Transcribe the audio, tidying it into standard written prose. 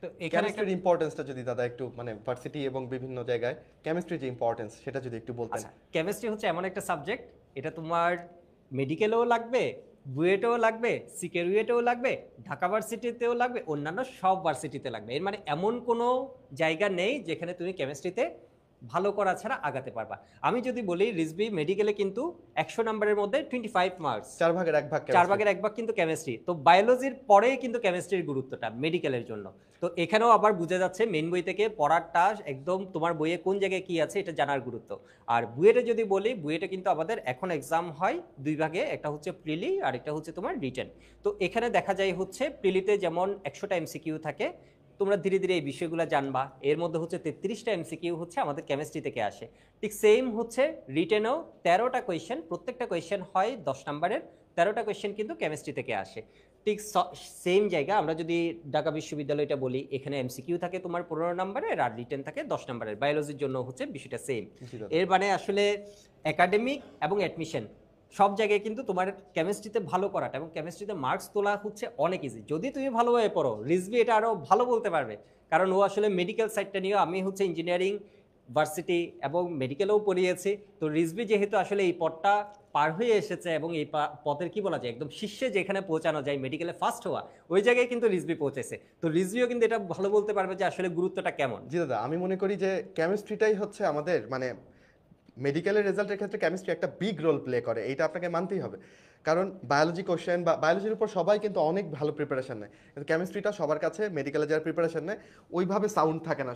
তো এখানে কেমিস্ট্রির ইম্পর্টেন্সটা যদি দাদা একটু মানে ভার্সিটি এবং বিভিন্ন জায়গায় কেমিস্ট্রির যে ইম্পর্টেন্স সেটা যদি একটু বলতেন। আচ্ছা, কেমিস্ট্রি হচ্ছে এমন একটা সাবজেক্ট, এটা তোমার মেডিকেলেও লাগবে, বুয়েটেও লাগবে, সিকেরুয়েটেও লাগবে, ঢাকা ভার্সিটিতেও লাগবে, অন্যান্য সব ভার্সিটিতে লাগবে। এর মানে এমন কোনো জায়গা নেই যেখানে তুমি কেমিস্ট্রিতে ভালো করা ছাড়া আগাতে পারবা। আমি যদি বলি রিজবি মেডিকেলে কিন্তু 100 নম্বরের মধ্যে 25 মার্কস, 4 ভাগের 1 ভাগ 4 কেমিস্ট্রি। ভাগের 1 ভাগ কিন্তু কেমিস্ট্রি। তো বায়োলজির পরেই কিন্তু কেমিস্ট্রির গুরুত্বটা মেডিকেলের জন্য। তো এখানেও আবার বুঝে যাচ্ছে মেন বই থেকে পড়ারটা একদম তোমার বইয়ে কোন জায়গায় কি আছে এটা জানার গুরুত্ব। আর বুয়েটে যদি বলি, বুয়েটে কিন্তু আমাদের এখন এক্সাম হয় 2 ভাগে, একটা হচ্ছে প্রিলি আর একটা হচ্ছে তোমার রিটেন। তো এখানে দেখা যায় হচ্ছে প্রিলিতে যেমন 100টা এমসিকিউ থাকে, তোমরা ধীরে ধীরে এই বিষয়গুলো জানবা। এর মধ্যে হচ্ছে 33টা এমসিকিউ হচ্ছে আমাদের কেমিস্ট্রি থেকে আসে। ঠিক সেম হচ্ছে রিটেনেও 13টা কোয়েশ্চেন, প্রত্যেকটা কোয়েশ্চেন হয় 10 নম্বরের, 13টা কোয়েশ্চেন কিন্তু কেমিস্ট্রি থেকে আসে। ঠিক সেম জায়গা আমরা যদি ঢাকা বিশ্ববিদ্যালয়টা বলি, এখানে এমসিকিউ থাকে তোমার 15 নম্বরের আর রিটেন থাকে 10 নম্বরের। বায়োলজির জন্য হচ্ছে বিষয়টা সেম। জি দাদা। এর মানে আসলে একাডেমিক এবং অ্যাডমিশন সব জায়গায় কিন্তু তোমার কেমিস্ট্রিতে ভালো করাটা এবং কেমিস্ট্রিতে মার্কস তোলা হচ্ছে অনেক ইজি। যদি তুমি ভালোভাবে পড়ো, রিজভি এটা আরও ভালো বলতে পারবে, কারণ ও আসলে মেডিকেল সাইডটা নিয়েও, আমি হচ্ছে ইঞ্জিনিয়ারিং ভার্সিটি এবং মেডিকেলেও পড়িয়েছি। তো রিজভি যেহেতু আসলে এই পথটা পার হয়ে এসেছে এবং এই পথের কি বলা যায় একদম শীর্ষে যেখানে পৌঁছানো যায়, মেডিকেলে ফার্স্ট হওয়া, ওই জায়গায় কিন্তু রিজভি পৌঁছেছে। তো রিজভিও কিন্তু এটা ভালো বলতে পারবে যে আসলে গুরুত্বটা কেমন। জি দাদা, আমি মনে করি যে কেমিস্ট্রিটাই হচ্ছে আমাদের মানে মেডিকেলের রেজাল্টের ক্ষেত্রে কেমিস্ট্রি একটা বিগ রোল প্লে করে, এইটা আপনাকে মানতেই হবে। কারণ বায়োলজি কোশ্চেন বা বায়োলজির উপর সবাই কিন্তু অনেক ভালো প্রিপারেশন নেয়, কিন্তু কেমিস্ট্রিটা সবার কাছে মেডিকেলে যারা প্রিপারেশন নেয় ওইভাবে সাউন্ড থাকে না।